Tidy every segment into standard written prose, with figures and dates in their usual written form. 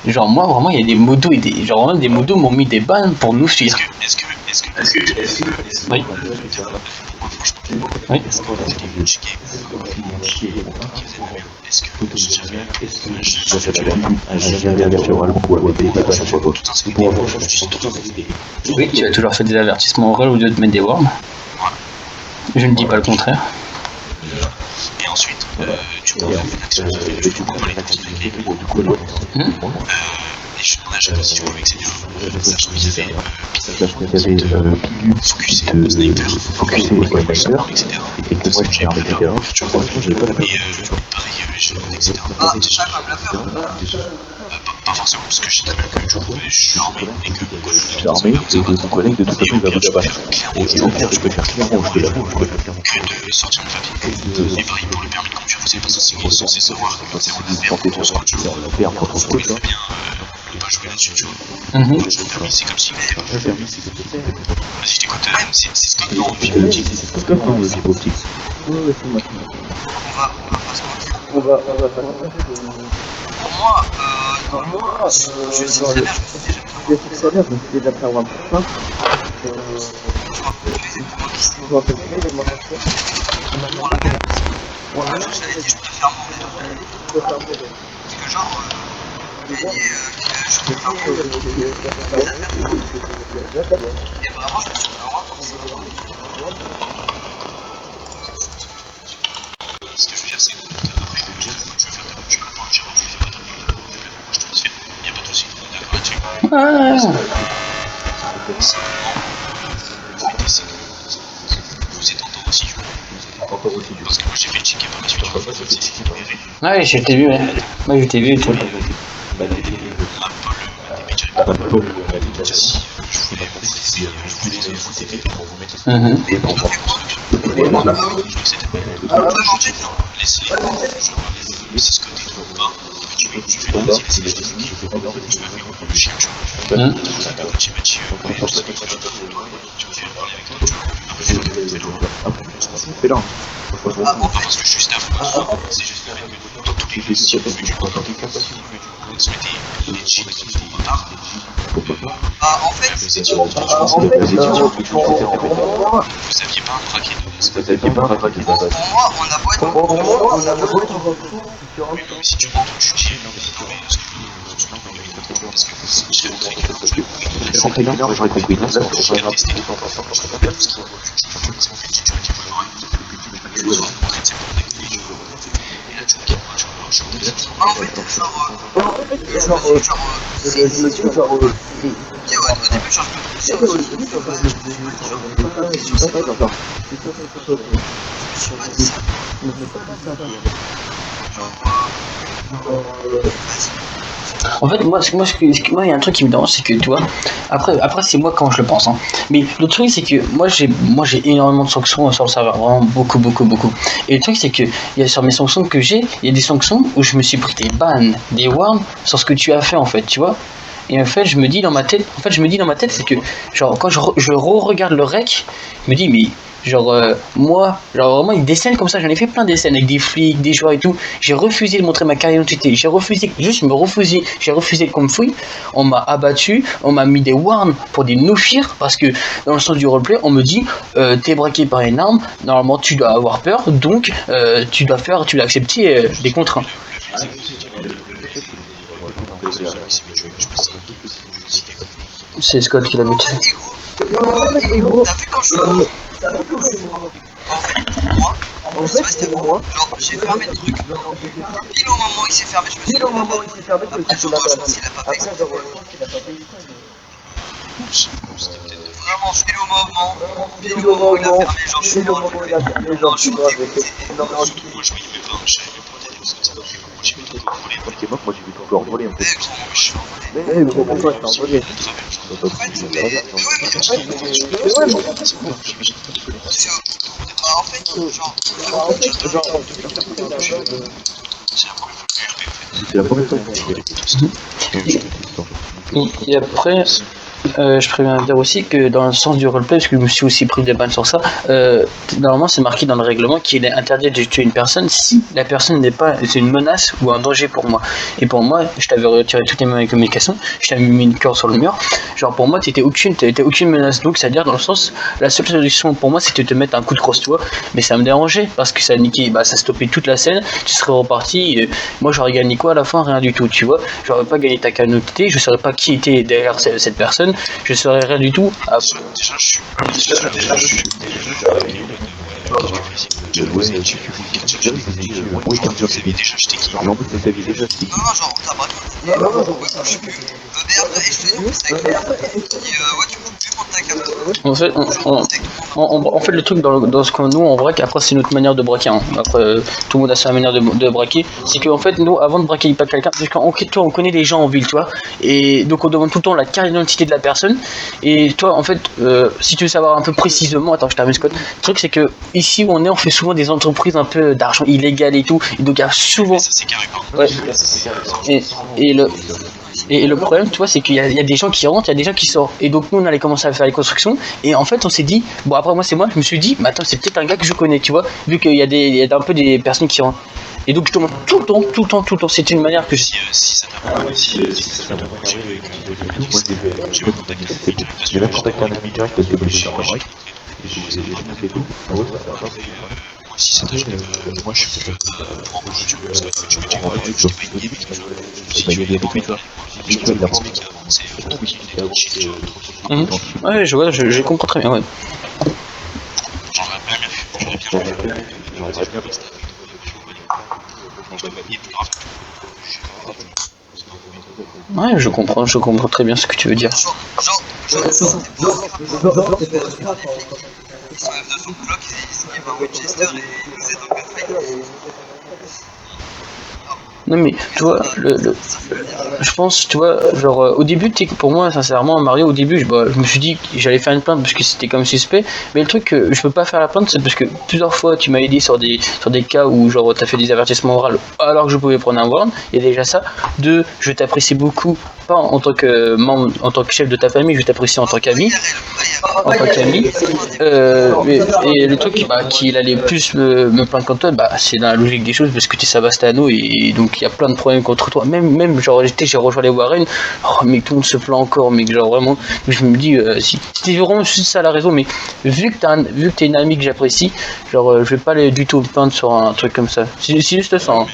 Genre moi vraiment il y a des modos et des genre vraiment des modos m'ont mis des bans pour nous suivre. Est-ce que Oui. Oui. est-ce que Oui, tu as toujours fait des avertissements oraux au lieu de mettre des worms. Je ne dis pas le contraire. et ensuite tu peux faire une action tu peux pas les considérer et je demandais à chaque fois si tu pouvais accéder sachant qu'il y avait focusé le sniper etc. Et que moi j'ai permis etc. Et pareil j'ai demandé etc. Ah, déjà comme la faire. Pas forcément parce que je sais très bien que je suis armé et que je suis armé et que ton collègue de toute façon il va vous abattre. Et au pire je peux faire clairement je peux la que de sortir mon papier. Et pareil pour le permis de conduire, vous savez pas censé savoir que c'est en paire pour ton sport, la paire pour ton sport. très bien ne pas jouer là-dessus, tu vois. Le permis c'est comme si Le permis c'est comme ça. Vas-y je t'écoute, c'est Scott non C'est Scott non le fibre optique. Ouais c'est moi. On va pas se mentir. On va faire Pour moi, je sais très bien, je me suis déjà déjà faire un point. je vois les éléments qui sont pour la même. Voilà, j'avais dit je préfère mourir. Parce que genre, gagner, je préfère mourir. Et vraiment, je me suis vraiment comme ça. Ce que je veux dire c'est que après tu veux faire ta voiture, j'ai rendu je te dis il n'y a pas de souci, on est d'accord là-dessus. Vous êtes encore aussi du parce que moi j'ai fait le check-up par la suite, tu vois, c'est libéré. Ouais, je t'ai vu, ouais. Moi je t'ai vu et tout. Paul m'a déjà dit je voulais vous aider pour vous mettre les bons C'est ce côté de bas. Tu fais la vas-y, laissez les choses qui le chien, tu vois. Petit Mathieu, tu me fais parler avec toi, c'est là. pas parce que je suis staff, c'est juste le fait que dans tous les cas, si on fait du temps, on se mettait les cheats qui sont en retard. En fait, Vous étiez en retard, vous aviez pas un craqué de pour moi, on a beau être oui, mais si tu rentres, tu dis non, mais parce que je serais rentré que J'aurais compris. Là, je regarde les stats, je regarde tout ce qui parce qu'en fait, si tu vois, tu peux voir je me suis rencontré, c'est pour déconner, tu vois. Et là, tu vois qu'il y a moi, je suis rentré sur en fait, je me dis, au début, genre, je me dis ça. En fait, moi, il y a un truc qui me dérange, c'est que, tu vois, après c'est moi quand je le pense, hein. Mais le truc, c'est que moi, j'ai énormément de sanctions sur le serveur, vraiment beaucoup. Et le truc, c'est que, sur mes sanctions que j'ai, il y a des sanctions où je me suis pris des bans, des worms sur ce que tu as fait, en fait, tu vois. Et en fait, je me dis dans ma tête, c'est que, genre, quand je re-regarde le rec, je me dis, mais, genre, moi, genre, vraiment, des scènes comme ça, j'en ai fait plein des scènes avec des flics, des joueurs et tout. J'ai refusé de montrer ma carte d'identité, j'ai refusé qu'on me fouille. On m'a abattu, on m'a mis des warns pour des no-fear, parce que, dans le sens du roleplay, on me dit, t'es braqué par une arme, normalement, tu dois avoir peur, donc, tu dois accepter des contraintes. C'est Scott qui l'a buté. T'as vu quand je suis mort? En fait, c'était pour moi. Genre, j'ai fermé le truc. Pile au moment où il s'est fermé, je me suis dit, après, je pense qu'il a pas fait exprès. Vraiment, pile au moment où il a fermé, genre, je suis mort. Non, je suis dégoûté. Moi, je m'y mets pas, je savais même pas t'aider parce que ça va faire moi, j'ai vu ton corps voler. Moi j'ai vu ton corps voler en fait. Moi, je suis envolé. Mais pourquoi je t'ai envolé? En fait, genre, c'est la première fois que je fais Et après, Je préviens à dire aussi que dans le sens du roleplay, parce que je me suis aussi pris des balles sur ça, normalement c'est marqué dans le règlement qu'il est interdit de tuer une personne si la personne n'est pas c'est une menace ou un danger pour moi. Et pour moi, je t'avais retiré toutes les communications, je t'avais mis une corde sur le mur. Genre pour moi, t'étais aucune menace. Donc c'est-à-dire dans le sens, la seule solution pour moi c'était de te mettre un coup de crosse, tu vois. Mais ça me dérangeait parce que ça niquait, ça stoppait toute la scène. Tu serais reparti. Moi j'aurais gagné quoi à la fin? Rien du tout, tu vois. J'aurais pas gagné ta canotité, je saurais pas qui était derrière cette personne, je saurais rien du tout. Ah. Déjà, je suis. Non, genre, on t'a braqué. Je sais plus. Mais après, je te dis, c'est avec ouais, tu peux plus prendre ta carte. En fait, le truc dans ce que nous on braque, après c'est notre manière de braquer. Hein. Après, tout le monde a sa manière de braquer. C'est qu'en fait, nous, avant de braquer pas quelqu'un, parce qu'on connaît les gens en ville, tu vois. Et donc on demande tout le temps la carte d'identité de la personne. Et toi, en fait, si tu veux savoir un peu précisément, attends, je termine Scott. Le truc, c'est que ici où on fait souvent des entreprises un peu d'argent illégal et tout. Et donc il y a souvent. Ça, c'est carré, ouais. Et le problème, tu vois, c'est qu'il y a des gens qui rentrent, il y a des gens qui sortent. Et donc nous, on allait commencer à faire les constructions. Et en fait, on s'est dit, bon après moi, c'est moi, je me suis dit, mais attends, c'est peut-être un gars que je connais, tu vois, vu qu'il y a un peu des personnes qui rentrent. Et donc je te montre tout le temps. C'est une manière que si ça t'a pas j'ai même contacté un ami direct parce que j'ai enregistré. Si ça t'a gêné, moi je suis pour tu peux pas une gimmick, ouais, je vois, je comprends très bien, ouais. Ouais, je comprends très bien ce que tu veux dire. Ils sont F9 au bloc, ils vont à Winchester et vous êtes en gunfight. Non mais tu vois, je pense, tu vois, genre au début, pour moi, sincèrement, Mario, au début, je me suis dit que j'allais faire une plainte parce que c'était comme suspect, mais le truc que je peux pas faire la plainte, c'est parce que plusieurs fois tu m'as aidé sur des cas où genre t'as fait des avertissements oraux alors que je pouvais prendre un warn, il y a déjà ça. Deux, je t'apprécie beaucoup, pas en tant que membre, en tant que chef de ta famille, je t'apprécie en tant qu'ami. Et le truc qu'il allait plus me plaindre contre toi, c'est dans la logique des choses parce que tu es Savastano et donc il y a plein de problèmes contre toi. Même genre j'ai rejoint les Warren, mais tout le monde se plaint encore, mais genre vraiment, je me dis si c'était vraiment juste ça la raison, mais vu que t'es une amie que j'apprécie, genre je vais pas aller du tout me plaindre sur un truc comme ça. C'est juste ça. Hein.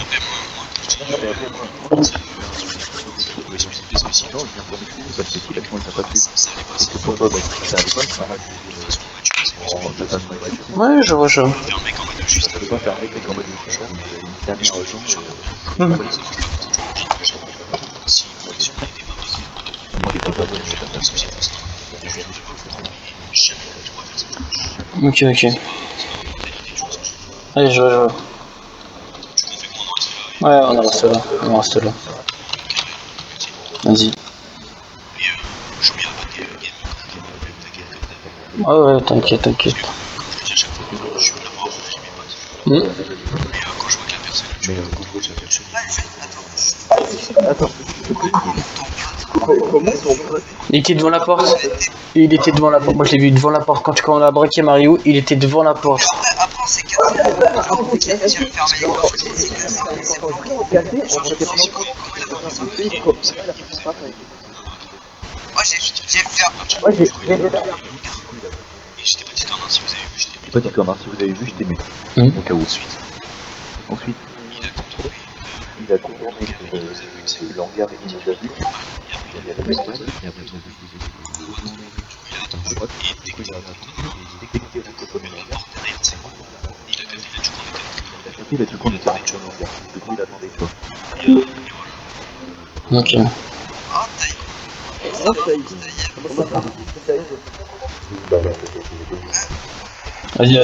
Ouais, je vois. Ok. Allez, je vois. Ouais, on reste là. Vas-y. Ouais, t'inquiète. Quand je vois que la personne, Attends. Comment ton pote? Il était devant la porte. Moi je l'ai vu devant la porte. Quand on a braqué Mario, il était devant la porte. Après on s'est cassé. J'ai fermé les portes. C'est moi j'ai j'étais pas dit qu'en si vous avez vu, j'étais pas dit qu'en si vous avez vu, j'étais muté. Au cas où. Ensuite, il a contourné le hangar et il nous a vu. Il y a la personne, et après il a il a dit qu'on était en hangar. Du coup, il attendait toi. Ok. Vas-y,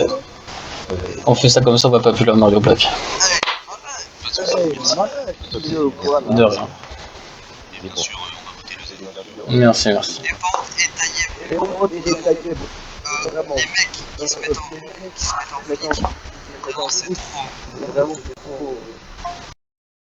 on fait ça comme ça, on va pas plus la Mario Black. De rien. Merci. Les bandes et taillées. Les mecs qui se mettent en flic, vraiment c'est trop.